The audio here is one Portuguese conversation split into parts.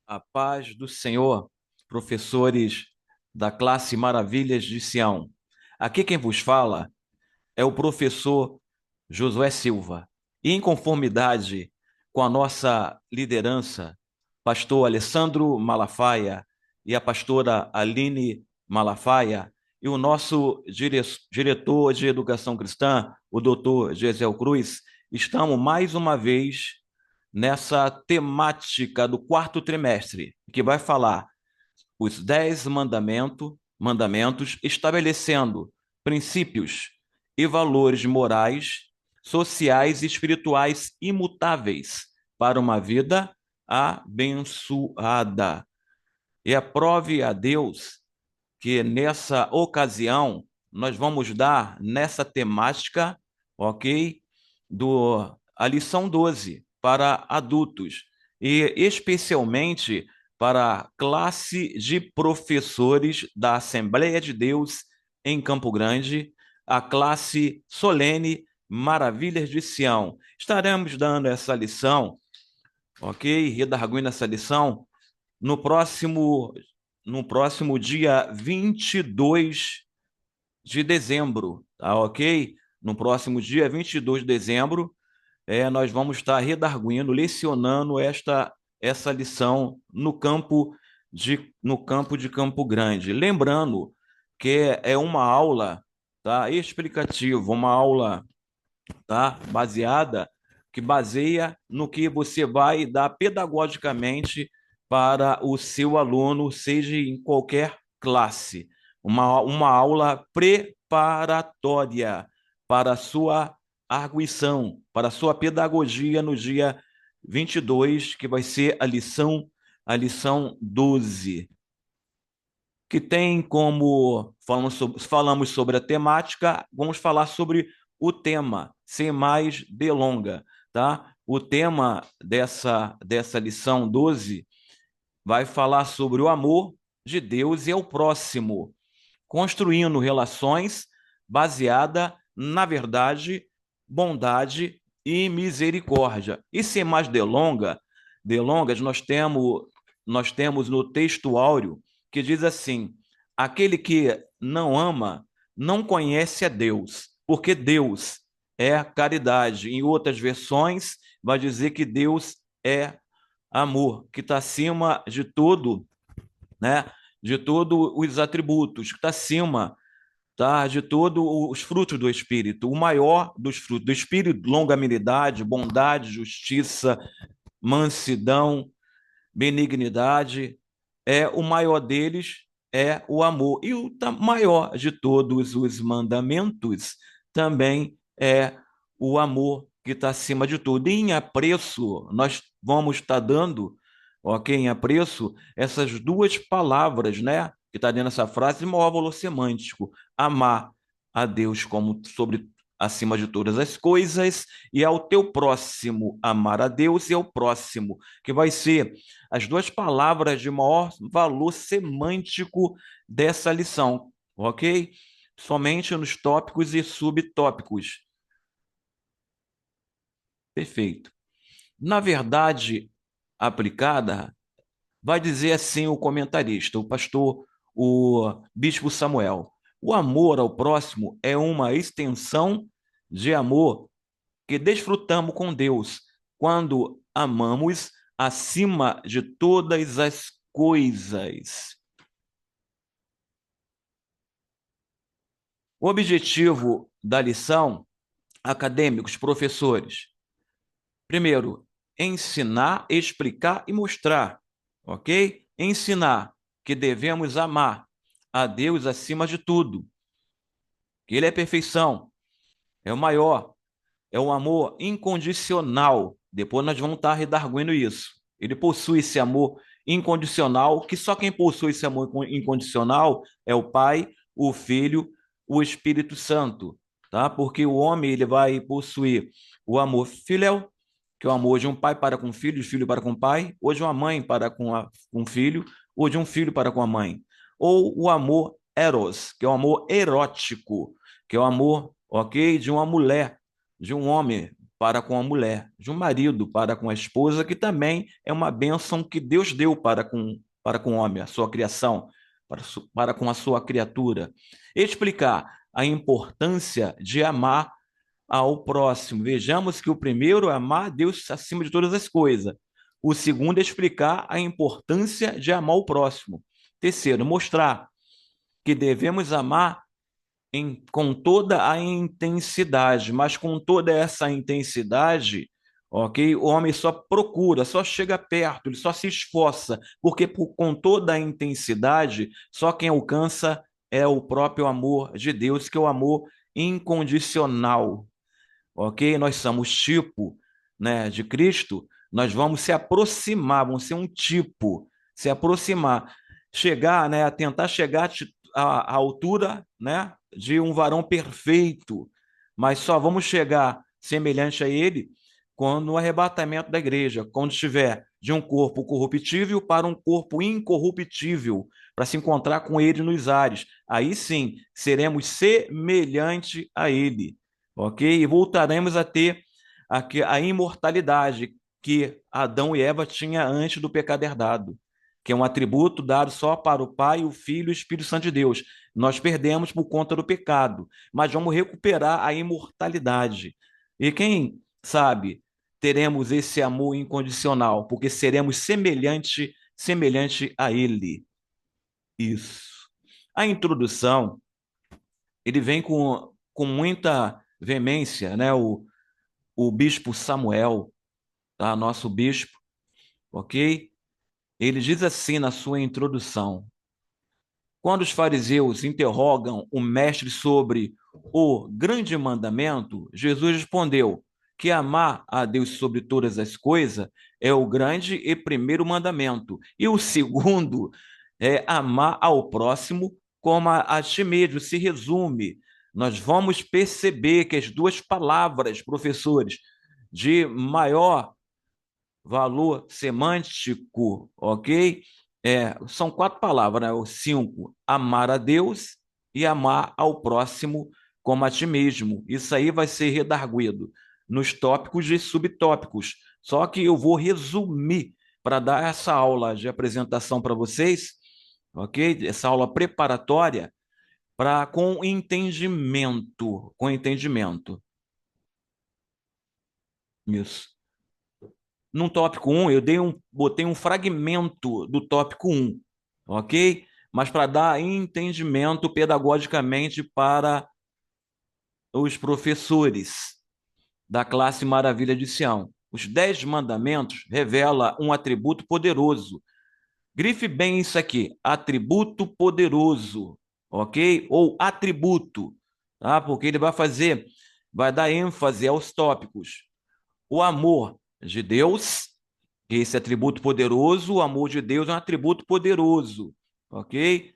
A paz do Senhor, professores da classe Maravilhas de Sião. Aqui quem vos fala é o professor Josué Silva. E em conformidade com a nossa liderança, pastor Alessandro Malafaia e a pastora Aline Malafaia, e o nosso diretor de educação cristã, o doutor Gesiel Cruz, estamos mais uma vez nessa temática do quarto trimestre, que vai falar os 10 mandamentos, estabelecendo princípios e valores morais, sociais e espirituais imutáveis para uma vida abençoada. E aprove a Deus que nessa ocasião nós vamos dar nessa temática, ok? A lição 12 para adultos e especialmente para a classe de professores da Assembleia de Deus em Campo Grande, a classe solene Maravilhas de Sião. Estaremos dando essa lição, ok? Redarguindo essa lição no próximo dia 22 de dezembro, tá ok? No próximo dia 22 de dezembro, nós vamos estar redarguindo, lecionando essa lição no campo de Campo Grande. Lembrando que é uma aula, tá, explicativa, uma aula, tá, que baseia no que você vai dar pedagogicamente para o seu aluno, seja em qualquer classe. Uma aula preparatória para a sua arguição, para a sua pedagogia no dia 22, que vai ser a lição 12, que tem como falamos sobre a temática, vamos falar sobre o tema, sem mais delonga, tá? O tema dessa lição 12 vai falar sobre o amor de Deus e ao próximo, construindo relações baseada na verdade, bondade e misericórdia. E sem mais delongas, nós temos no texto áureo que diz assim: aquele que não ama não conhece a Deus, porque Deus é caridade. Em outras versões, vai dizer que Deus é amor, que está acima de tudo, né? De todos os atributos, que está acima, tá? De todos os frutos do Espírito. O maior dos frutos do Espírito: longanimidade, bondade, justiça, mansidão, benignidade. O maior deles é o amor. E o maior de todos os mandamentos também é o amor, que está acima de tudo. E em apreço, nós vamos estar dando, ok, em apreço, essas duas palavras, né? Que está dentro dessa frase, de maior valor semântico: amar a Deus como sobre acima de todas as coisas, e ao teu próximo, amar a Deus e ao próximo, que vai ser as duas palavras de maior valor semântico dessa lição, ok? Somente nos tópicos e subtópicos. Perfeito. Na verdade aplicada, vai dizer assim o comentarista, o bispo Samuel: o amor ao próximo é uma extensão de amor que desfrutamos com Deus quando amamos acima de todas as coisas. O objetivo da lição, acadêmicos, professores: primeiro, ensinar, explicar e mostrar, ok? Ensinar que devemos amar a Deus acima de tudo, que Ele é perfeição, é o maior, é um amor incondicional. Depois nós vamos estar redarguindo isso. Ele possui esse amor incondicional, que só quem possui esse amor incondicional é o Pai, o Filho, o Espírito Santo, tá? Porque o homem ele vai possuir o amor filial, que é o amor de um pai para com o filho, de filho para com o pai, ou de uma mãe para com o filho, ou de um filho para com a mãe. Ou o amor eros, que é o amor erótico, que é o amor, ok, de uma mulher, de um homem. para com a mulher, de um marido para com a esposa, que também é uma bênção que Deus deu para com o homem, a sua criação, para com a sua criatura. Explicar a importância de amar ao próximo. Vejamos que o primeiro é amar a Deus acima de todas as coisas. O segundo é explicar a importância de amar o próximo. Terceiro, mostrar que devemos amar com toda a intensidade, mas com toda essa intensidade, ok? O homem só procura, só chega perto, ele só se esforça, porque com toda a intensidade, só quem alcança é o próprio amor de Deus, que é o amor incondicional, ok? Nós somos tipo, né, de Cristo, nós vamos se aproximar, vamos ser um tipo, se aproximar, chegar, né, a tentar chegar à altura, né, de um varão perfeito, mas só vamos chegar semelhante a ele quando no arrebatamento da igreja, quando estiver de um corpo corruptível para um corpo incorruptível, para se encontrar com ele nos ares. Aí sim, seremos semelhante a ele, ok? E voltaremos a ter a imortalidade que Adão e Eva tinham antes do pecado herdado, que é um atributo dado só para o Pai, o Filho e o Espírito Santo de Deus. Nós perdemos por conta do pecado, mas vamos recuperar a imortalidade. E quem sabe teremos esse amor incondicional, porque seremos semelhante a Ele. Isso. A introdução, ele vem com muita veemência, né? O bispo Samuel, tá? Nosso bispo, ok? Ele diz assim na sua introdução: quando os fariseus interrogam o mestre sobre o grande mandamento, Jesus respondeu que amar a Deus sobre todas as coisas é o grande e primeiro mandamento, e o segundo é amar ao próximo como a ti mesmo. Se resume. Nós vamos perceber que as duas palavras, professores, de maior valor semântico, ok? São quatro palavras, né? Ou cinco: amar a Deus e amar ao próximo como a ti mesmo. Isso aí vai ser redarguido nos tópicos e subtópicos. Só que eu vou resumir para dar essa aula de apresentação para vocês, ok? Essa aula preparatória para com entendimento, com entendimento. Isso. No tópico um eu botei um fragmento do tópico um, ok? Mas para dar entendimento pedagogicamente para os professores da classe Maravilha de Sião. Os 10 mandamentos revelam um atributo poderoso. Grife bem isso aqui: atributo poderoso, ok? Ou atributo, tá? Porque ele vai dar ênfase aos tópicos. O amor de Deus, esse atributo poderoso, o amor de Deus é um atributo poderoso, ok?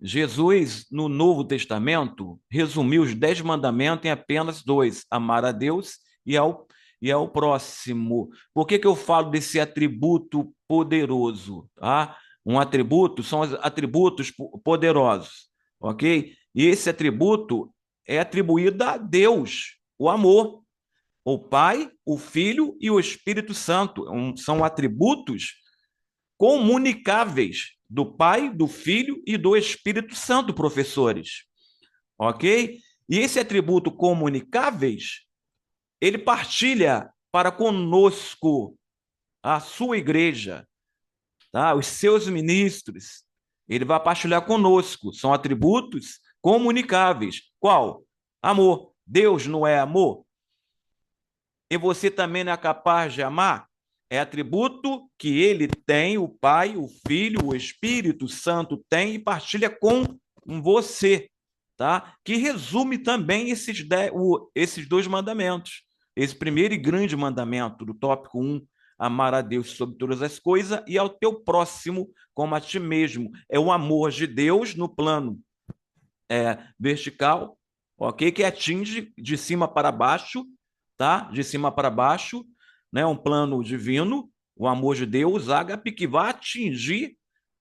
Jesus, no Novo Testamento, resumiu os 10 mandamentos em apenas dois: amar a Deus e ao próximo. Por que eu falo desse atributo poderoso? Tá? Um atributo são os atributos poderosos, ok? E esse atributo é atribuído a Deus, o amor. O Pai, o Filho e o Espírito Santo são atributos comunicáveis do Pai, do Filho e do Espírito Santo, professores. Ok? E esse atributo comunicáveis, ele partilha para conosco, a sua igreja, tá? Os seus ministros. Ele vai partilhar conosco. São atributos comunicáveis. Qual? Amor. Deus não é amor? E você também não é capaz de amar? É atributo que ele tem, o Pai, o Filho, o Espírito Santo tem e partilha com você, tá? Que resume também esses dois mandamentos. Esse primeiro e grande mandamento do tópico um: amar a Deus sobre todas as coisas e ao teu próximo como a ti mesmo. É o amor de Deus no plano vertical, ok? Que atinge de cima para baixo, tá? De cima para baixo, né? Um plano divino, o amor de Deus, ágape, que vai atingir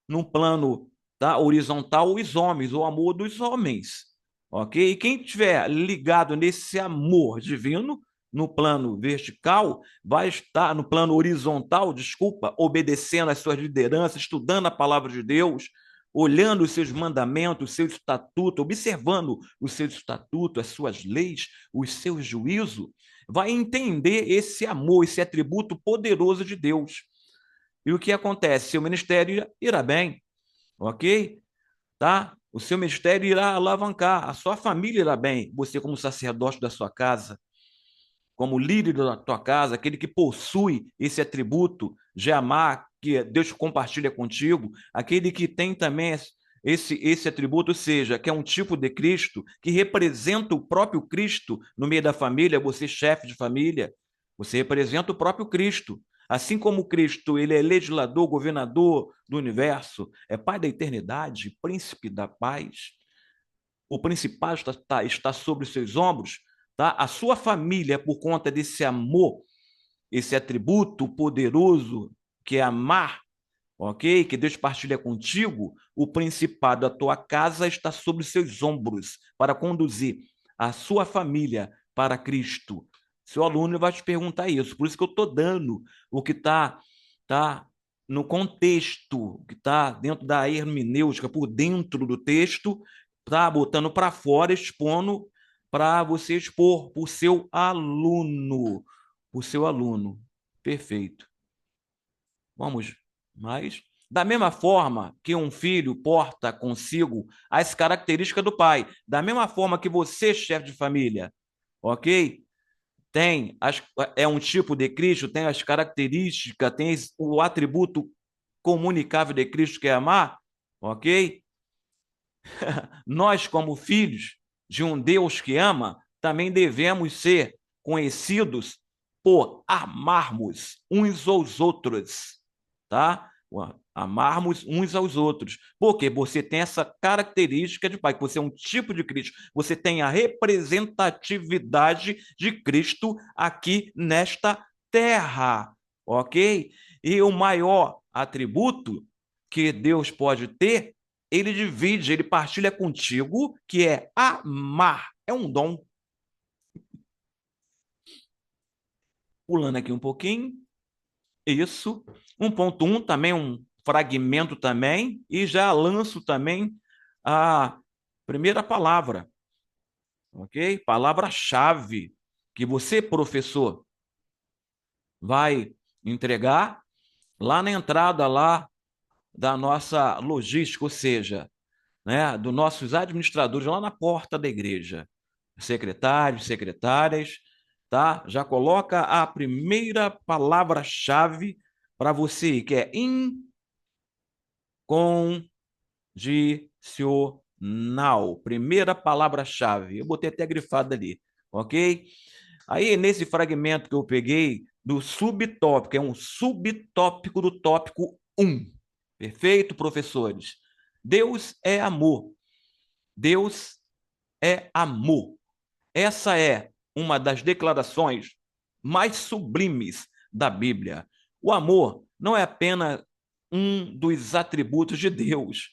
num plano, tá? Horizontal os homens, o amor dos homens, ok? E quem estiver ligado nesse amor divino, no plano vertical, vai estar no plano horizontal, desculpa, obedecendo às suas lideranças, estudando a palavra de Deus, olhando os seus mandamentos, o seu estatuto, observando os seus estatutos, as suas leis, os seus juízos, vai entender esse amor, esse atributo poderoso de Deus. E o que acontece? Seu ministério irá bem, ok? Tá? O seu ministério irá alavancar, a sua família irá bem, você como sacerdote da sua casa, como líder da tua casa, aquele que possui esse atributo de amar, que Deus compartilha contigo, aquele que tem também esse atributo, ou seja, que é um tipo de Cristo, que representa o próprio Cristo no meio da família, você chefe de família, você representa o próprio Cristo. Assim como Cristo, ele é legislador, governador do universo, é Pai da eternidade, príncipe da paz, o principado está sobre os seus ombros, tá? A sua família, por conta desse amor, esse atributo poderoso que é amar, ok? Que Deus partilha contigo, o principado da tua casa está sobre os seus ombros para conduzir a sua família para Cristo. Seu aluno vai te perguntar isso, por isso que eu estou dando o que tá no contexto, que está dentro da hermenêutica, por dentro do texto, tá botando para fora, expondo para você expor para o seu aluno. O seu aluno. Perfeito. Vamos mais. Da mesma forma que um filho porta consigo as características do pai, da mesma forma que você, chefe de família, ok? É um tipo de Cristo, tem as características, tem o atributo comunicável de Cristo que é amar, ok? Nós, como filhos de um Deus que ama, também devemos ser conhecidos por amarmos uns aos outros, tá? Amarmos uns aos outros. Porque você tem essa característica de pai, que você é um tipo de Cristo, você tem a representatividade de Cristo aqui nesta terra, ok? E o maior atributo que Deus pode ter, ele divide, ele partilha contigo, que é amar. É um dom. Pulando aqui um pouquinho. Isso. 1.1 também, um fragmento também, e já lanço também a primeira palavra, ok? Palavra-chave que você, professor, vai entregar lá na entrada lá da nossa logística, ou seja, né, dos nossos administradores lá na porta da igreja, secretários, secretárias, tá? Já coloca a primeira palavra-chave para você, que é incondicional. Primeira palavra-chave. Eu botei até grifado ali, ok? Aí, nesse fragmento que eu peguei do subtópico, é um subtópico do tópico 1. Perfeito, professores? Deus é amor. Deus é amor. Essa é uma das declarações mais sublimes da Bíblia. O amor não é apenas um dos atributos de Deus,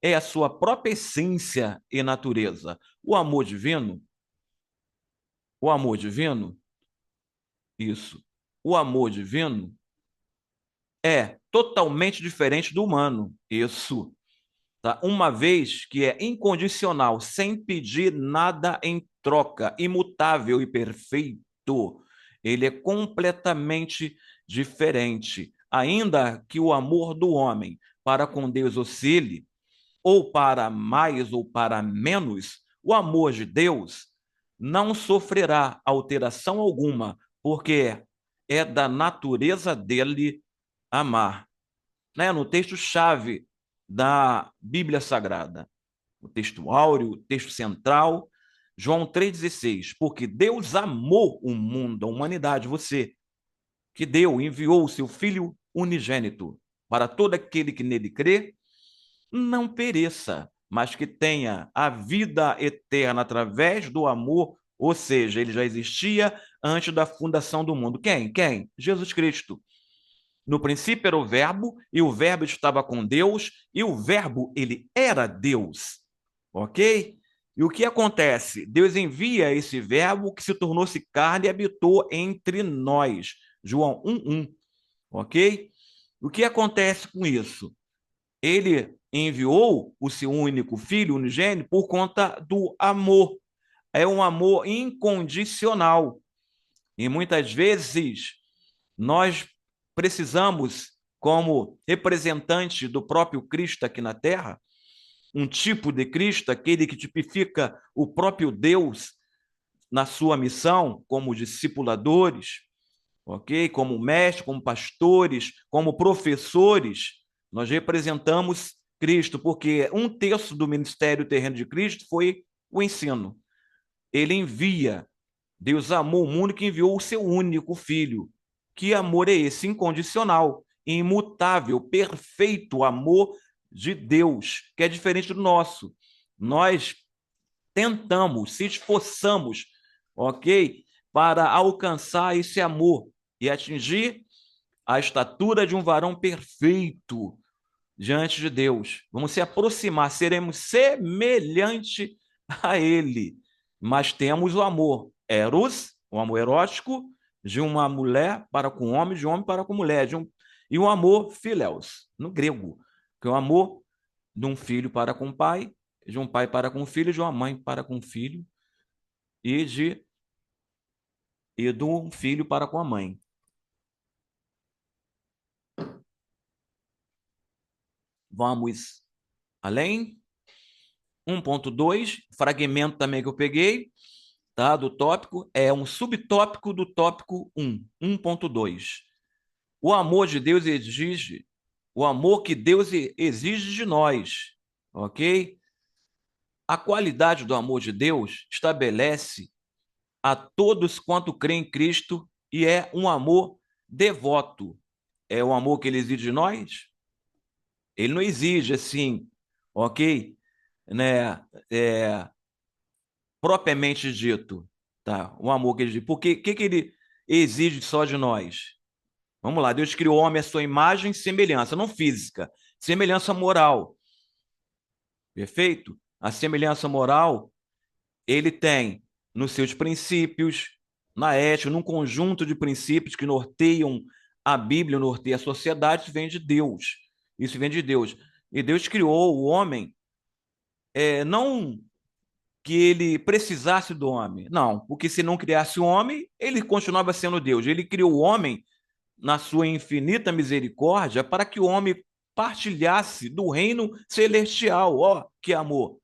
é a sua própria essência e natureza. O amor divino, isso. O amor divino é totalmente diferente do humano. Isso. Tá? Uma vez que é incondicional, sem pedir nada em troca, imutável e perfeito, ele é completamente diferente. Ainda que o amor do homem para com Deus oscile, ou para mais ou para menos, o amor de Deus não sofrerá alteração alguma, porque é da natureza dele amar. Né? No texto-chave da Bíblia Sagrada, o texto áureo, o texto central, João 3,16, porque Deus amou o mundo, a humanidade, você, que deu, enviou o seu Filho unigênito para todo aquele que nele crê, não pereça, mas que tenha a vida eterna através do amor, ou seja, ele já existia antes da fundação do mundo. Quem? Quem? Jesus Cristo. No princípio era o verbo, e o verbo estava com Deus, e o verbo, ele era Deus. Ok? E o que acontece? Deus envia esse verbo que se tornou-se carne e habitou entre nós. João 1:1, ok? O que acontece com isso? Ele enviou o seu único filho, unigênito, por conta do amor. É um amor incondicional. E muitas vezes nós precisamos, como representante do próprio Cristo aqui na Terra, um tipo de Cristo, aquele que tipifica o próprio Deus na sua missão, como discipuladores, ok? Como mestres, como pastores, como professores, nós representamos Cristo, porque 1/3 do ministério terreno de Cristo foi o ensino. Ele envia. Deus amou o mundo que enviou o seu único filho. Que amor é esse? Incondicional, imutável, perfeito amor de Deus, que é diferente do nosso. Nós tentamos, se esforçamos, ok? Para alcançar esse amor e atingir a estatura de um varão perfeito diante de Deus. Vamos se aproximar, seremos semelhante a Ele. Mas temos o amor eros, o amor erótico, de uma mulher para com homem, de homem para com mulher, e o amor phileos, no grego, que é o amor de um filho para com o pai, de um pai para com o filho, de uma mãe para com o filho, e de um filho para com a mãe. Vamos além. 1.2, fragmento também que eu peguei, tá, do tópico, é um subtópico do tópico 1.2. O amor de Deus exige, o amor que Deus exige de nós, ok? A qualidade do amor de Deus estabelece a todos quanto creem em Cristo e é um amor devoto. É o amor que ele exige de nós? Ele não exige assim, ok? Né? Propriamente dito, tá? O amor que ele diz. Porque que ele exige só de nós? Vamos lá, Deus criou o homem à sua imagem e semelhança, não física, semelhança moral. Perfeito? A semelhança moral ele tem nos seus princípios, na ética, num conjunto de princípios que norteiam a Bíblia, norteia a sociedade, isso vem de Deus. Isso vem de Deus. E Deus criou o homem não que ele precisasse do homem. Não, porque se não criasse o homem, ele continuava sendo Deus. Ele criou o homem na sua infinita misericórdia para que o homem partilhasse do reino celestial. Ó, que amor!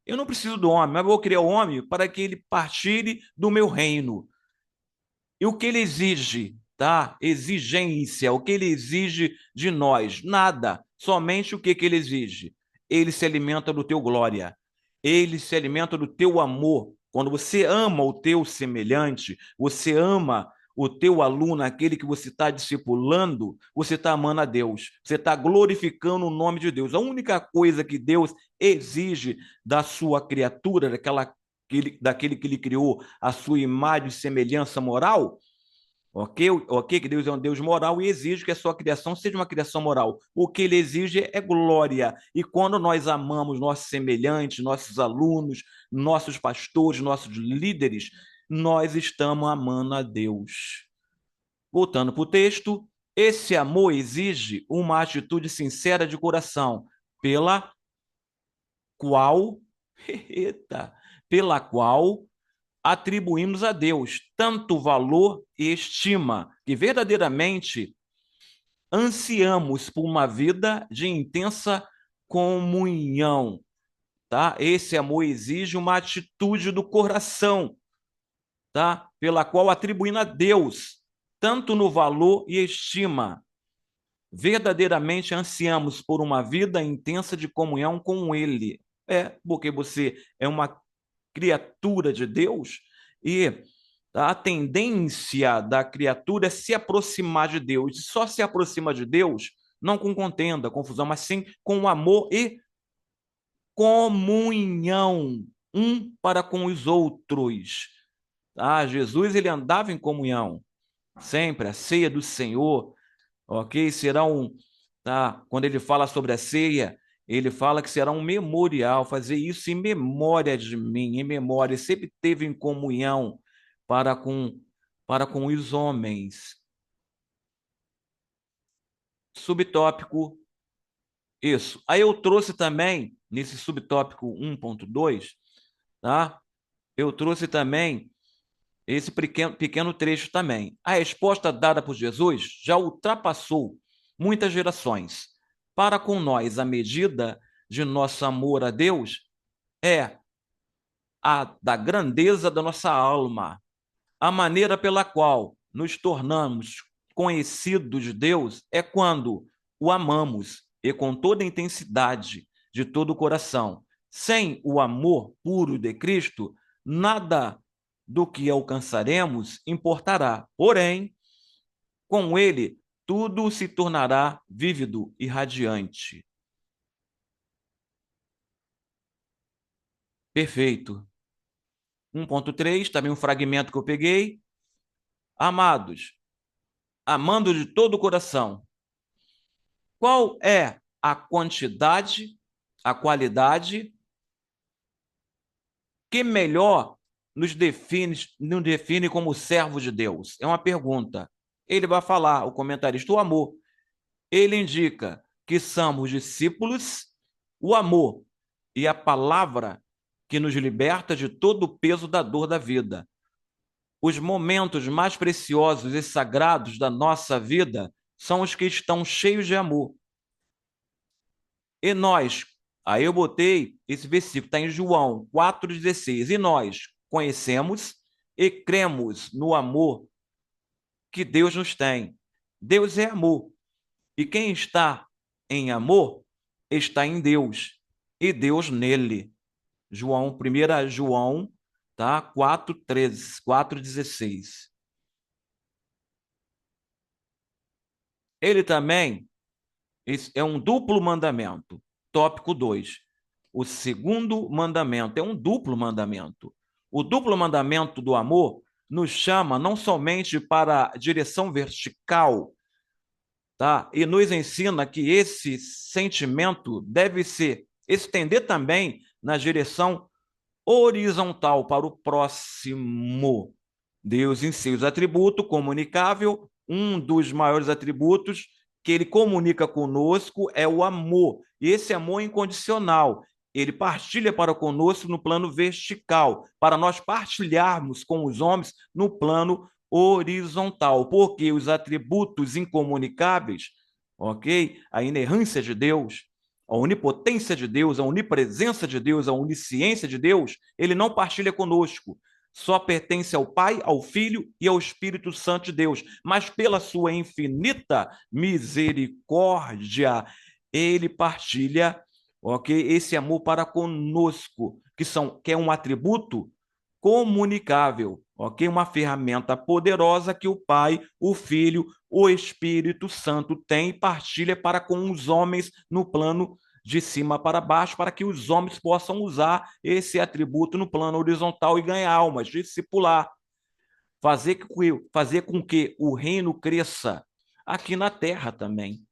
Eu não preciso do homem, mas vou criar o homem para que ele partilhe do meu reino. E o que ele exige, tá? Exigência, o que ele exige de nós? Nada, somente o que ele exige. Ele se alimenta do teu glória, ele se alimenta do teu amor. Quando você ama o teu semelhante, você ama o teu aluno, aquele que você está discipulando, você está amando a Deus, você está glorificando o nome de Deus. A única coisa que Deus exige da sua criatura, daquele que ele criou, a sua imagem e semelhança moral, ok, que Deus é um Deus moral e exige que a sua criação seja uma criação moral. O que ele exige é glória. E quando nós amamos nossos semelhantes, nossos alunos, nossos pastores, nossos líderes, nós estamos amando a Deus. Voltando para o texto, esse amor exige uma atitude sincera de coração, pela qual, eita, pela qual atribuímos a Deus tanto valor e estima, que verdadeiramente ansiamos por uma vida de intensa comunhão, tá? Esse amor exige uma atitude do coração, tá? Pela qual atribuindo a Deus tanto no valor e estima. Verdadeiramente ansiamos por uma vida intensa de comunhão com Ele. Porque você é uma criatura de Deus e a tendência da criatura é se aproximar de Deus. E só se aproxima de Deus não com contenda, confusão, mas sim com amor e comunhão um para com os outros. Jesus ele andava em comunhão, sempre a ceia do Senhor, ok? Será quando ele fala sobre a ceia, ele fala que será um memorial, fazer isso em memória de mim, em memória, sempre teve em comunhão para com, para com os homens. Subtópico, isso. Aí eu trouxe também, nesse subtópico 1.2, tá? Eu trouxe também esse pequeno trecho também. A resposta dada por Jesus já ultrapassou muitas gerações. Para com nós, a medida de nosso amor a Deus é a da grandeza da nossa alma, a maneira pela qual nos tornamos conhecidos de Deus é quando o amamos e com toda a intensidade de todo o coração. Sem o amor puro de Cristo, nada do que alcançaremos importará. Porém, com ele, tudo se tornará vívido e radiante. Perfeito. 1.3, também um fragmento que eu peguei. Amados, amando de todo o coração. Qual é a quantidade, a qualidade que melhor nos define como servos de Deus? É uma pergunta. Ele vai falar, o comentarista, o amor. Ele indica que somos discípulos, o amor e a palavra que nos liberta de todo o peso da dor da vida. Os momentos mais preciosos e sagrados da nossa vida são os que estão cheios de amor. E nós, aí eu botei esse versículo, está em João 4,16. E nós conhecemos e cremos no amor que Deus nos tem. Deus é amor. E quem está em amor está em Deus e Deus nele. João, 1 João, tá? 4,13, 4,16. Ele também é um duplo mandamento. Tópico 2. O segundo mandamento é um duplo mandamento. O duplo mandamento do amor nos chama não somente para a direção vertical, tá? E nos ensina que esse sentimento deve se estender também na direção horizontal para o próximo. Deus, em seus atributos, comunicável, um dos maiores atributos que ele comunica conosco é o amor. E esse amor é incondicional. Ele partilha para conosco no plano vertical, para nós partilharmos com os homens no plano horizontal, porque os atributos incomunicáveis, ok? A inerrância de Deus, a onipotência de Deus, a onipresença de Deus, a onisciência de Deus, ele não partilha conosco. Só pertence ao Pai, ao Filho e ao Espírito Santo de Deus. Mas pela sua infinita misericórdia, ele partilha, ok, esse amor para conosco, que é um atributo comunicável, ok? Uma ferramenta poderosa que o Pai, o Filho, o Espírito Santo tem e partilha para com os homens no plano de cima para baixo, para que os homens possam usar esse atributo no plano horizontal e ganhar almas, discipular, fazer com que o reino cresça aqui na terra também.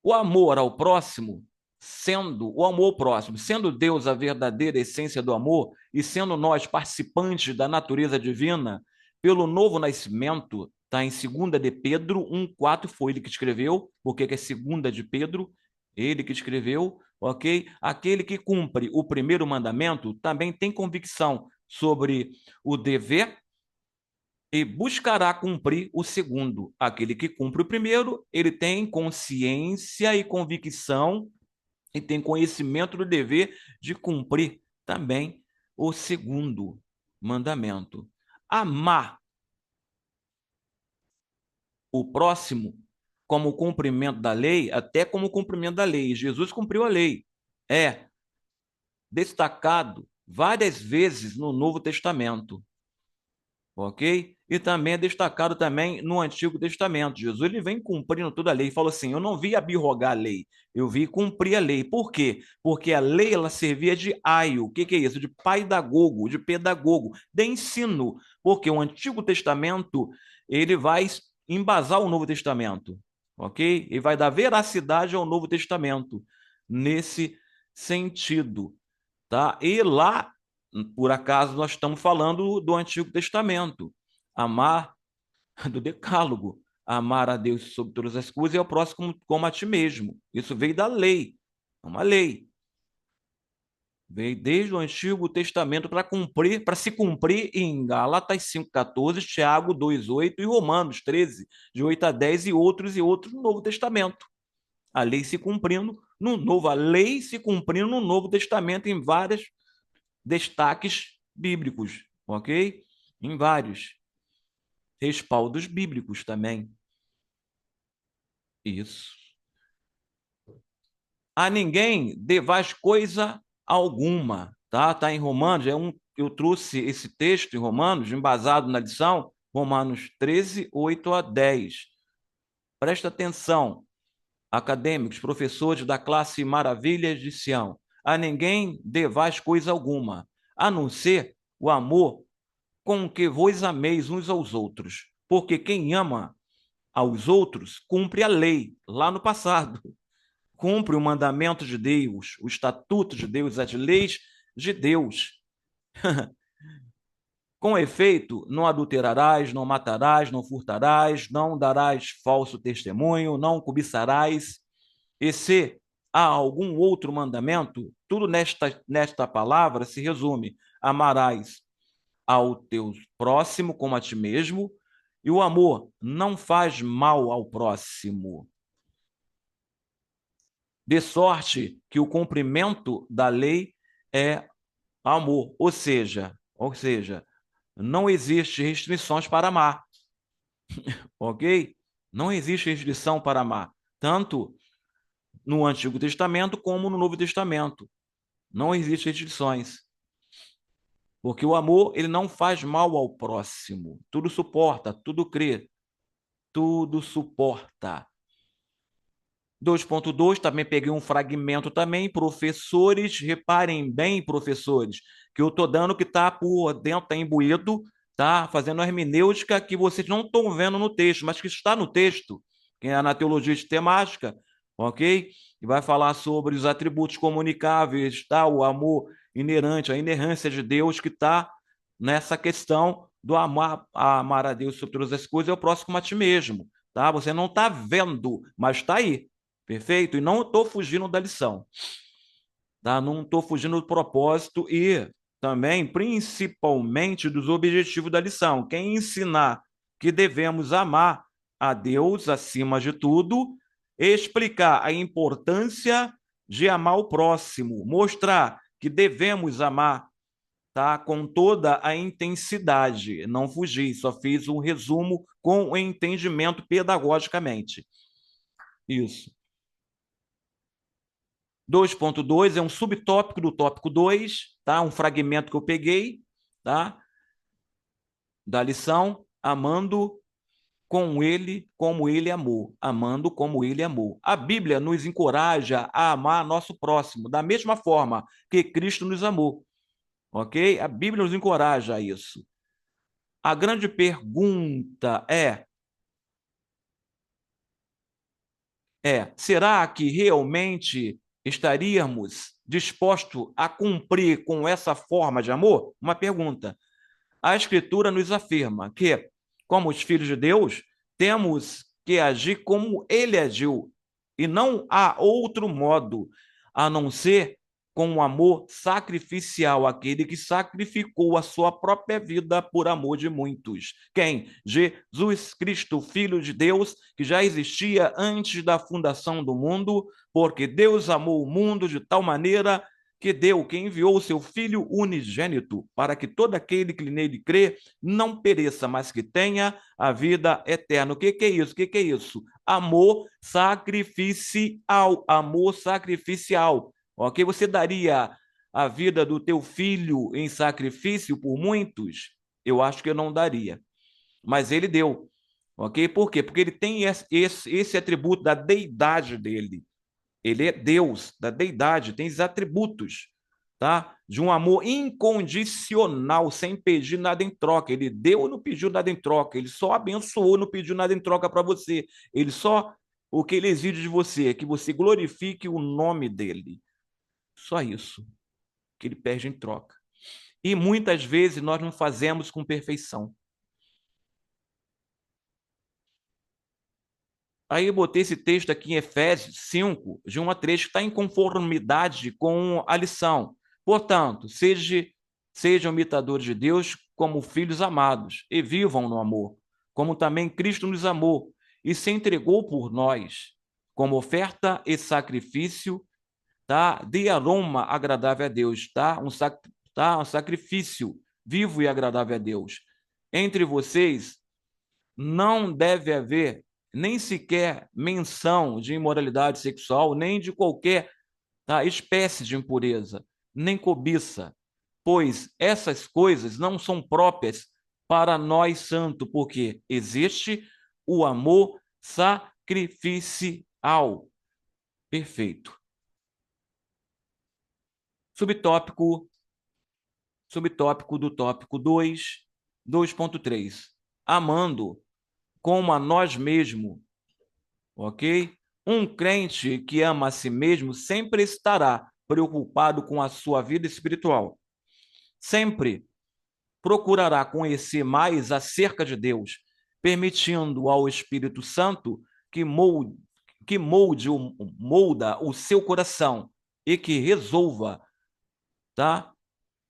O amor ao próximo, sendo o amor próximo, sendo Deus a verdadeira essência do amor e sendo nós participantes da natureza divina, pelo novo nascimento, está em 2 de Pedro 1,4, foi ele que escreveu, porque é 2 de Pedro, ele que escreveu, ok? Aquele que cumpre o primeiro mandamento também tem convicção sobre o dever e buscará cumprir o segundo. Aquele que cumpre o primeiro, ele tem consciência e convicção e tem conhecimento do dever de cumprir também o segundo mandamento. Amar o próximo como cumprimento da lei, até como cumprimento da lei. Jesus cumpriu a lei. É destacado várias vezes no Novo Testamento. Ok? E também é destacado também no Antigo Testamento. Jesus ele vem cumprindo toda a lei. Ele falou assim: eu não vi abrogar a lei, eu vi cumprir a lei. Por quê? Porque a lei ela servia de aio. O que é isso? De paidagogo, de pedagogo, de ensino. Porque o Antigo Testamento ele vai embasar o Novo Testamento. ok? E vai dar veracidade ao Novo Testamento nesse sentido, tá? E lá, por acaso, nós estamos falando do Antigo Testamento, amar do Decálogo, amar a Deus sobre todas as coisas e ao próximo como a ti mesmo. Isso veio da lei, é uma lei. Veio desde o Antigo Testamento para cumprir, para se cumprir em Gálatas 5,14, Tiago 2,8 e Romanos 13, de 8 a 10 e outros no Novo Testamento. A lei se cumprindo no Novo, a lei se cumprindo no Novo Testamento em vários destaques bíblicos, ok? Em vários respaldos bíblicos também. Isso. A ninguém devais coisa alguma, tá? Tá em Romanos, eu trouxe esse texto em Romanos, embasado na lição, Romanos 13, 8 a 10. Presta atenção, acadêmicos, professores da classe Maravilhas de Sião. A ninguém devais coisa alguma, a não ser o amor com que vos ameis uns aos outros. Porque quem ama aos outros cumpre a lei, lá no passado. Cumpre o mandamento de Deus, o estatuto de Deus, as leis de Deus. Com efeito, não adulterarás, não matarás, não furtarás, não darás falso testemunho, não cobiçarás. E se há algum outro mandamento, tudo nesta palavra se resume: amarás ao teu próximo como a ti mesmo, e o amor não faz mal ao próximo. De sorte que o cumprimento da lei é amor, ou seja, não existe restrições para amar, ok? Não existe restrição para amar, tanto no Antigo Testamento como no Novo Testamento. Não existem restrições, porque o amor ele não faz mal ao próximo. Tudo suporta, tudo crê, tudo suporta. 2,2, também peguei um fragmento também, professores, reparem bem, professores, que eu estou dando que está por dentro, está imbuído, tá? Fazendo a hermenêutica que vocês não estão vendo no texto, mas que está no texto, que é na teologia sistemática, ok? E vai falar sobre os atributos comunicáveis, tá? O amor inerente, a inerrância de Deus que está nessa questão do amar a Deus sobre todas as coisas e ao próximo a ti mesmo, tá? Você não está vendo, mas está aí. Perfeito? E não estou fugindo da lição, tá? Não estou fugindo do propósito e também, principalmente, dos objetivos da lição. Quem ensinar que devemos amar a Deus acima de tudo, explicar a importância de amar o próximo, mostrar que devemos amar, tá? Com toda a intensidade, não fugir, só fiz um resumo com o entendimento pedagogicamente. Isso. 2,2 é um subtópico do tópico 2, tá? Um fragmento que eu peguei, tá? Da lição, amando com ele como ele amou, amando como ele amou. A Bíblia nos encoraja a amar nosso próximo da mesma forma que Cristo nos amou, ok? A Bíblia nos encoraja a isso. A grande pergunta será que realmente estaríamos dispostos a cumprir com essa forma de amor? Uma pergunta. A Escritura nos afirma que, como os filhos de Deus, temos que agir como ele agiu, e não há outro modo a não ser com o amor sacrificial, aquele que sacrificou a sua própria vida por amor de muitos. Quem? Jesus Cristo, Filho de Deus, que já existia antes da fundação do mundo, porque Deus amou o mundo de tal maneira que enviou o seu Filho unigênito, para que todo aquele que nele crê não pereça, mas que tenha a vida eterna. O que é isso? O que é isso? Amor sacrificial. Amor sacrificial. Ok? Você daria a vida do teu filho em sacrifício por muitos? Eu acho que eu não daria. Mas ele deu. Ok? Por quê? Porque ele tem esse atributo da deidade dele. Ele é Deus, da deidade, tem esses atributos, tá? De um amor incondicional, sem pedir nada em troca. Ele deu e não pediu nada em troca. Ele só abençoou e não pediu nada em troca para você. Ele só O que ele exige de você é que você glorifique o nome dele. Só isso que ele pede em troca. E muitas vezes nós não fazemos com perfeição. Aí eu botei esse texto aqui em Efésios 5, de 1 a 3, que está em conformidade com a lição. Portanto, sejam imitadores de Deus como filhos amados, e vivam no amor, como também Cristo nos amou e se entregou por nós, como oferta e sacrifício, tá? De aroma agradável a Deus, tá? Um sacrifício vivo e agradável a Deus. Entre vocês não deve haver nem sequer menção de imoralidade sexual, nem de qualquer, tá, espécie de impureza, nem cobiça, pois essas coisas não são próprias para nós santos, porque existe o amor sacrificial. Perfeito. Subtópico, subtópico do tópico 2, 2.3. Amando como a nós mesmos, ok? Um crente que ama a si mesmo sempre estará preocupado com a sua vida espiritual. Sempre procurará conhecer mais acerca de Deus, permitindo ao Espírito Santo que molda o seu coração e que resolva, tá?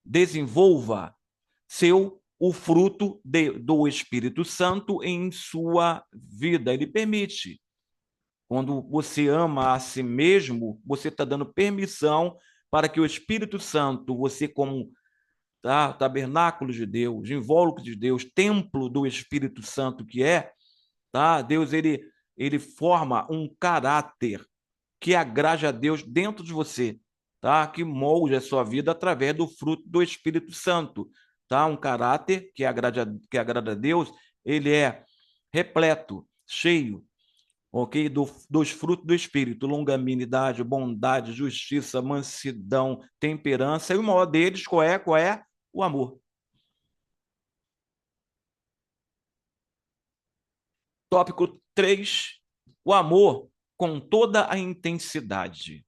Desenvolva o fruto do Espírito Santo em sua vida. Ele permite. Quando você ama a si mesmo, você está dando permissão para que o Espírito Santo, você como, tá, tabernáculo de Deus, invólucro de Deus, templo do Espírito Santo que é, tá? Deus ele forma um caráter que agrade a Deus dentro de você, tá? Que molde a sua vida através do fruto do Espírito Santo, tá? Um caráter que agrada a Deus, ele é repleto, cheio, ok? Dos frutos do Espírito, longanimidade, bondade, justiça, mansidão, temperança, e o maior deles, qual é? Qual é? O amor. Tópico 3, o amor com toda a intensidade.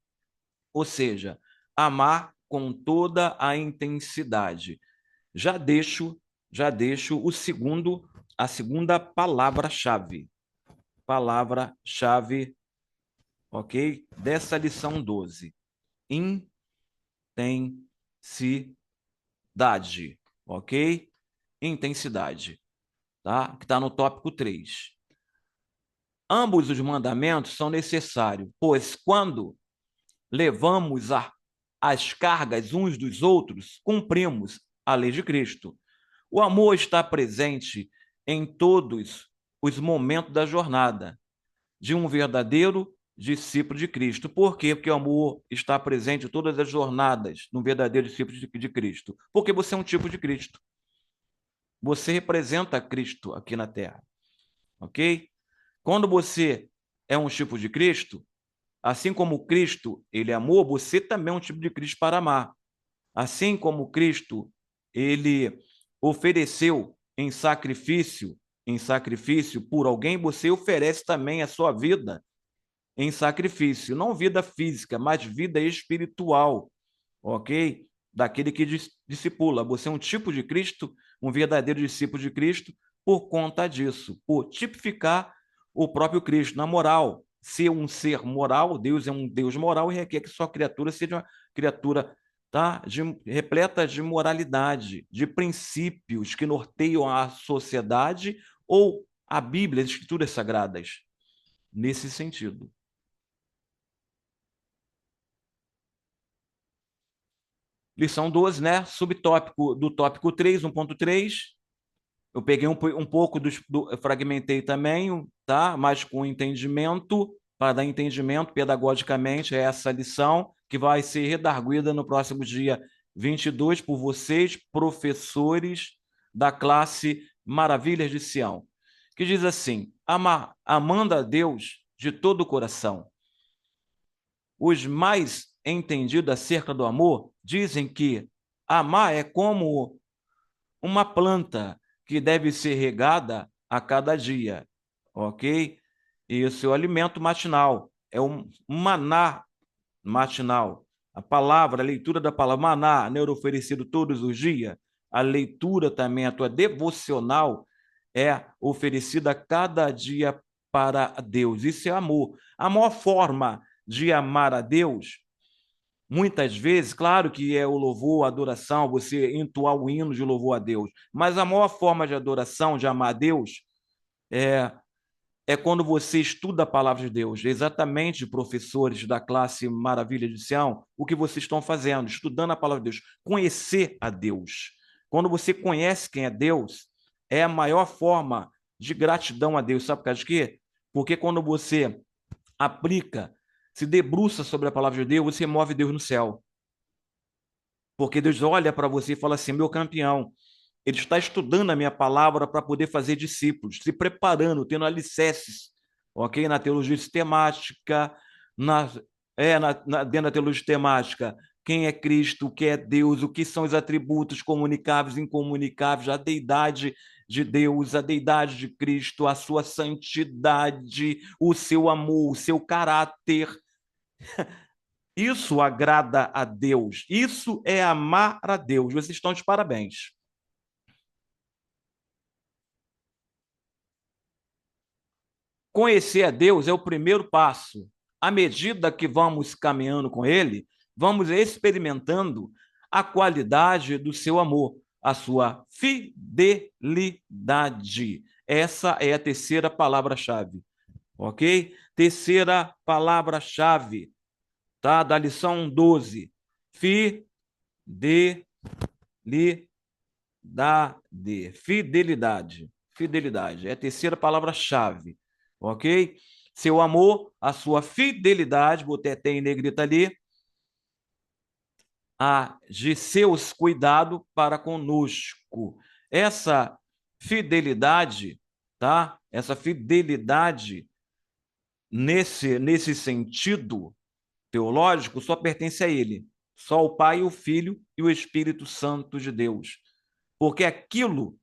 Ou seja, amar com toda a intensidade. Já deixo, já deixo a segunda palavra-chave. Palavra-chave, ok? Dessa lição 12. Intensidade, ok? Intensidade, tá? Que está no tópico 3. Ambos os mandamentos são necessários, pois quando levamos as cargas uns dos outros, cumprimos a lei de Cristo. O amor está presente em todos os momentos da jornada de um verdadeiro discípulo de Cristo. Por quê? Porque o amor está presente em todas as jornadas de um verdadeiro discípulo de Cristo. Porque você é um tipo de Cristo. Você representa Cristo aqui na Terra, ok? Quando você é um tipo de Cristo, assim como Cristo, ele amou, você também é um tipo de Cristo para amar. Assim como Cristo, ele ofereceu em sacrifício por alguém, você oferece também a sua vida em sacrifício, não vida física, mas vida espiritual, ok? Daquele que discipula. Você é um tipo de Cristo, um verdadeiro discípulo de Cristo, por conta disso, por tipificar o próprio Cristo na moral. Ser um ser moral, Deus é um Deus moral e requer que sua criatura seja uma criatura, tá, repleta de moralidade, de princípios que norteiam a sociedade ou a Bíblia, as Escrituras Sagradas, nesse sentido. Lição 12, né? Subtópico do tópico 3, 1.3. Eu peguei um pouco fragmentei também, tá? Mas com entendimento, para dar entendimento pedagogicamente, é essa lição que vai ser redarguida no próximo dia 22 por vocês, professores da classe Maravilhas de Sião, que diz assim: amando a Deus de todo o coração. Os mais entendidos acerca do amor dizem que amar é como uma planta que deve ser regada a cada dia, ok? Isso é o alimento matinal, é um maná matinal. A palavra, a leitura da palavra maná, né, era oferecido todos os dias. A leitura também, a tua devocional, é oferecida cada dia para Deus. Isso é amor. A maior forma de amar a Deus, muitas vezes, claro que é o louvor, a adoração, você entoar o hino de louvor a Deus, mas a maior forma de adoração, de amar a Deus, é quando você estuda a palavra de Deus. Exatamente, professores da classe Maravilha de Sião, o que vocês estão fazendo, estudando a palavra de Deus, conhecer a Deus. Quando você conhece quem é Deus, é a maior forma de gratidão a Deus. Sabe por causa de quê? Porque quando você aplica, se debruça sobre a palavra de Deus, você move Deus no céu. Porque Deus olha para você e fala assim: meu campeão, ele está estudando a minha palavra para poder fazer discípulos, se preparando, tendo alicerces, ok? Na teologia sistemática, dentro da teologia sistemática, quem é Cristo, o que é Deus, o que são os atributos comunicáveis e incomunicáveis, a deidade de Deus, a deidade de Cristo, a sua santidade, o seu amor, o seu caráter. Isso agrada a Deus. Isso é amar a Deus. Vocês estão de parabéns. Conhecer a Deus é o primeiro passo. À medida que vamos caminhando com Ele, vamos experimentando a qualidade do seu amor, a sua fidelidade. Essa é a terceira palavra-chave, ok? Terceira palavra-chave, tá? Da lição 12. Fidelidade. Fidelidade. Fidelidade. É a terceira palavra-chave, ok? Seu amor, a sua fidelidade, botei até em negrita ali, a de seus cuidados para conosco. Essa fidelidade, tá? Essa fidelidade nesse sentido teológico só pertence a ele. Só o Pai, o Filho e o Espírito Santo de Deus. Porque aquilo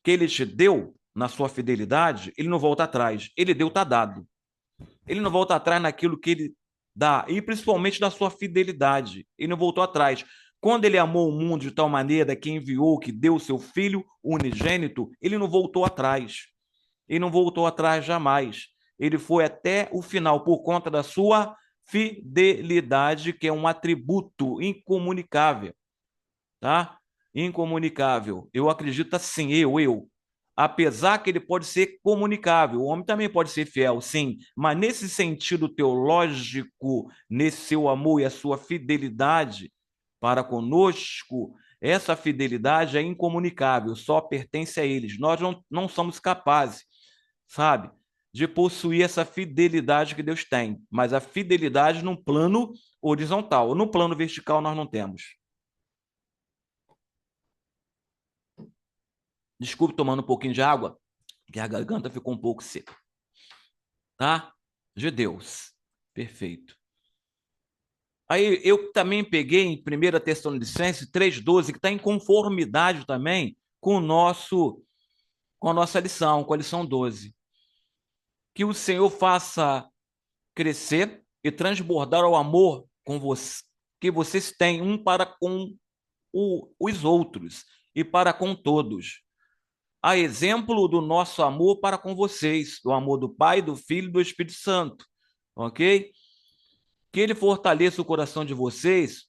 que ele te deu na sua fidelidade, ele não volta atrás. Ele deu, está dado. Ele não volta atrás naquilo que ele dá, e principalmente na sua fidelidade. Ele não voltou atrás. Quando ele amou o mundo de tal maneira que enviou, que deu o seu filho unigênito, ele não voltou atrás. Ele não voltou atrás jamais. Ele foi até o final por conta da sua fidelidade, que é um atributo incomunicável, tá? Incomunicável. Eu acredito assim, eu. Apesar que ele pode ser comunicável, o homem também pode ser fiel, sim, mas nesse sentido teológico, nesse seu amor e a sua fidelidade para conosco, essa fidelidade é incomunicável, só pertence a eles. Nós não somos capazes, sabe, de possuir essa fidelidade que Deus tem, mas a fidelidade num plano horizontal, no plano vertical nós não temos. Desculpe tomando um pouquinho de água, que a garganta ficou um pouco seca. Tá? De Deus. Perfeito. Aí eu também peguei em 1 Tessalonicenses 3,12, que está em conformidade também com com a nossa lição, com a lição 12. Que o Senhor faça crescer e transbordar o amor com você, que vocês têm um para com os outros e para com todos, a exemplo do nosso amor para com vocês, do amor do Pai, do Filho e do Espírito Santo, ok? Que ele fortaleça o coração de vocês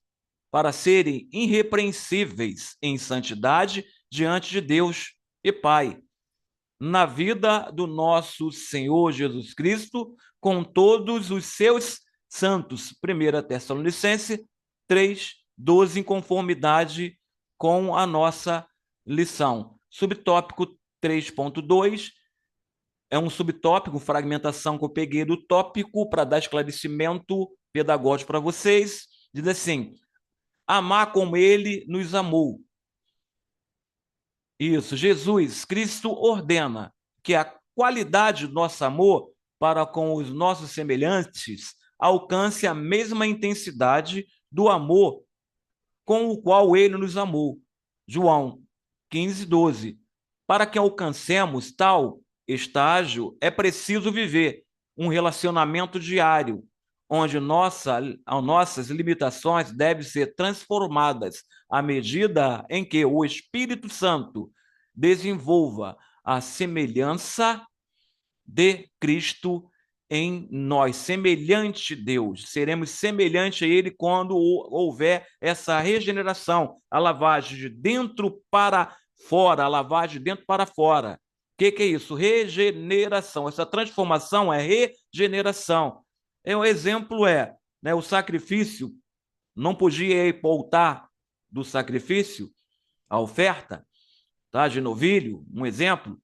para serem irrepreensíveis em santidade diante de Deus e Pai, na vida do nosso Senhor Jesus Cristo, com todos os seus santos. 1 Tessalonicenses 3:12, em conformidade com a nossa lição. Subtópico 3.2 é um subtópico, fragmentação que eu peguei do tópico para dar esclarecimento pedagógico para vocês. Diz assim: amar como ele nos amou. Isso, Jesus Cristo ordena que a qualidade do nosso amor para com os nossos semelhantes alcance a mesma intensidade do amor com o qual ele nos amou. João 15:12. Para que alcancemos tal estágio, é preciso viver um relacionamento diário, onde nossas limitações devem ser transformadas à medida em que o Espírito Santo desenvolva a semelhança de Cristo em nós, semelhante a Deus. Seremos semelhantes a Ele quando houver essa regeneração, a lavagem de dentro para fora, a lavagem de dentro para fora. O que é isso? Regeneração. Essa transformação é regeneração. Um exemplo né, o sacrifício não podia ir para o altar do sacrifício, a oferta, tá, de novilho, um exemplo,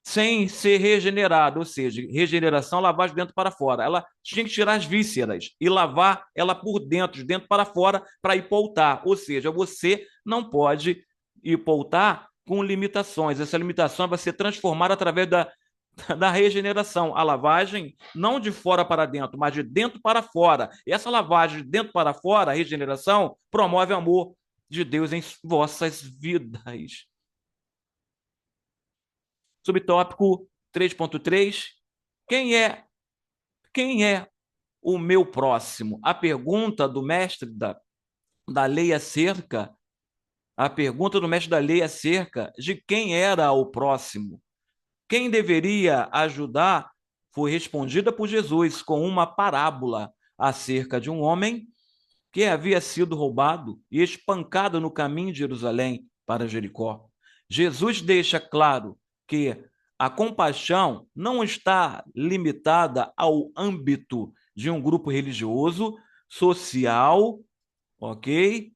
sem ser regenerado, ou seja, regeneração, lavagem de dentro para fora. Ela tinha que tirar as vísceras e lavar ela por dentro, de dentro para fora, para ir para o altar. Ou seja, você não pode ir para o altar com limitações. Essa limitação vai ser transformada através da regeneração. A lavagem, não de fora para dentro, mas de dentro para fora. E essa lavagem de dentro para fora, a regeneração, promove o amor de Deus em vossas vidas. Subtópico 3.3. Quem é o meu próximo? A pergunta do mestre da lei acerca de quem era o próximo. Quem deveria ajudar foi respondida por Jesus com uma parábola acerca de um homem que havia sido roubado e espancado no caminho de Jerusalém para Jericó. Jesus deixa claro que a compaixão não está limitada ao âmbito de um grupo religioso, social, ok?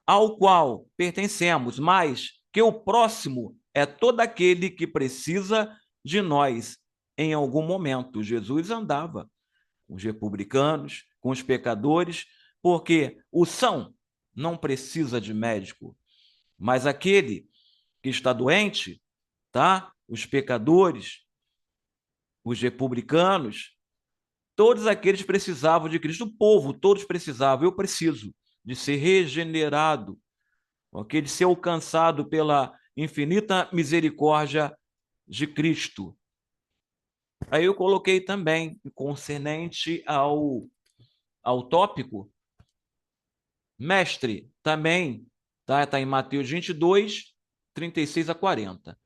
Ao qual pertencemos, mas que o próximo é todo aquele que precisa de nós em algum momento. Jesus andava com os republicanos, com os pecadores, porque o são não precisa de médico, mas aquele que está doente, tá? Os pecadores, os republicanos, todos aqueles precisavam de Cristo, o povo, todos precisavam. Eu preciso de ser regenerado, ok? De ser alcançado pela infinita misericórdia de Cristo. Aí eu coloquei também, concernente ao tópico, mestre, também, tá em Mateus 22, 36 a 40.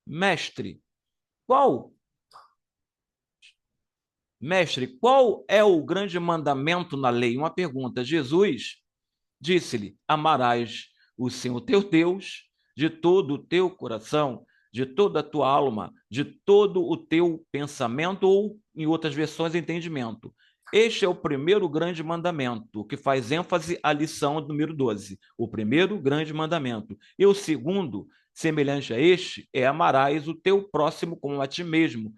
Mestre, qual é o grande mandamento na lei? Uma pergunta. Jesus disse-lhe: amarás o Senhor teu Deus de todo o teu coração, de toda a tua alma, de todo o teu pensamento, ou, em outras versões, entendimento. Este é o primeiro grande mandamento, que faz ênfase à lição número 12. O primeiro grande mandamento. E o segundo, semelhante a este, é amarás o teu próximo como a ti mesmo.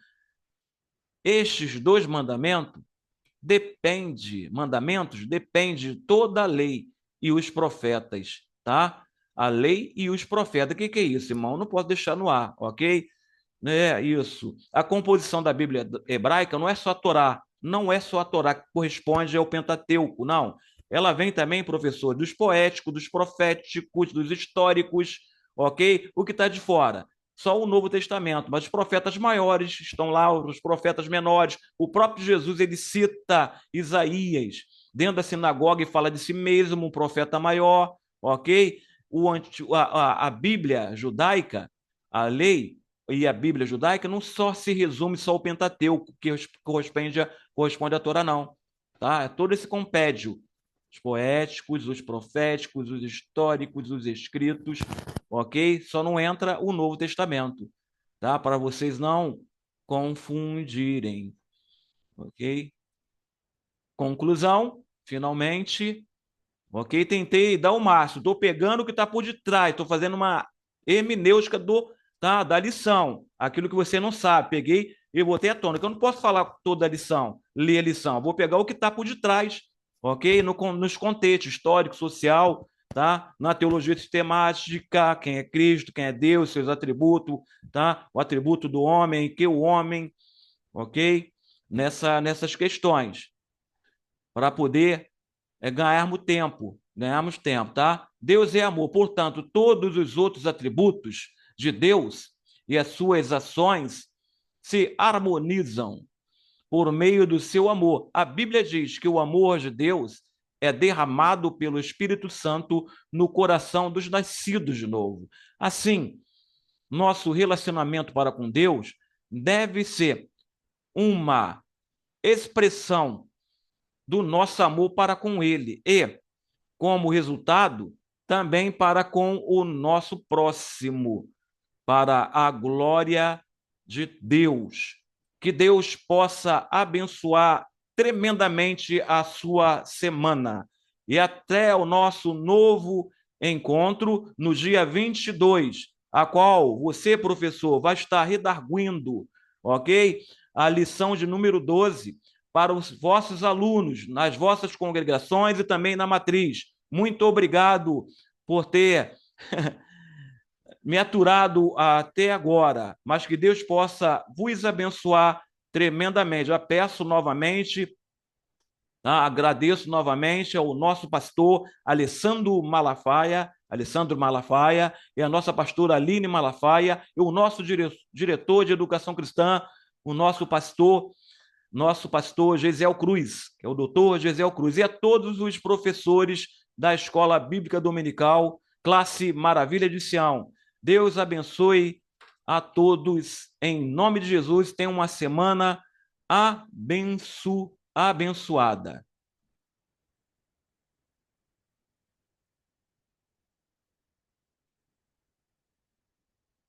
Estes dois mandamentos depende de toda a lei e os profetas, tá? A lei e os profetas. O que é isso, irmão? Não posso deixar no ar, ok? É isso. A composição da Bíblia hebraica não é só a Torá, não é só a Torá que corresponde ao Pentateuco, não. Ela vem também, professor, dos poéticos, dos proféticos, dos históricos, ok? O que está de fora? Só o Novo Testamento, mas os profetas maiores estão lá, os profetas menores. O próprio Jesus, ele cita Isaías dentro da sinagoga e fala de si mesmo, um profeta maior, ok? A Bíblia judaica, a lei e a Bíblia judaica não só se resume só ao Pentateuco, que corresponde à Torá, não. Tá? É todo esse compêndio. Os poéticos, os proféticos, os históricos, os escritos, ok? Só não entra o Novo Testamento, tá? Para vocês não confundirem, ok? Conclusão, finalmente, ok? Tentei dar o máximo, estou pegando o que está por detrás, estou fazendo uma hermenêutica da lição, aquilo que você não sabe, peguei e botei a tônica. Eu não posso falar toda a lição, ler a lição, vou pegar o que está por detrás, ok? Nos contextos histórico, social, tá? Na teologia sistemática, quem é Cristo, quem é Deus, seus atributos, tá? O atributo do homem, que o homem, ok? Nessas questões, para poder ganharmos tempo, tá? Deus é amor, portanto, todos os outros atributos de Deus e as suas ações se harmonizam por meio do seu amor. A Bíblia diz que o amor de Deus é derramado pelo Espírito Santo no coração dos nascidos de novo. Assim, nosso relacionamento para com Deus deve ser uma expressão do nosso amor para com Ele e, como resultado, também para com o nosso próximo, para a glória de Deus. Que Deus possa abençoar tremendamente a sua semana. E até o nosso novo encontro no dia 22, a qual você, professor, vai estar redarguindo, ok? A lição de número 12 para os vossos alunos, nas vossas congregações e também na matriz. Muito obrigado por ter me aturado até agora, mas que Deus possa vos abençoar tremendamente. Já peço novamente, tá? Agradeço novamente ao nosso pastor Alessandro Malafaia, e a nossa pastora Aline Malafaia, e o nosso diretor de educação cristã, o nosso pastor Gesiel Cruz, que é o doutor Gesiel Cruz, e a todos os professores da Escola Bíblica Dominical, classe Maravilha de Sião. Deus abençoe a todos, em nome de Jesus. Tenham uma semana abençoada.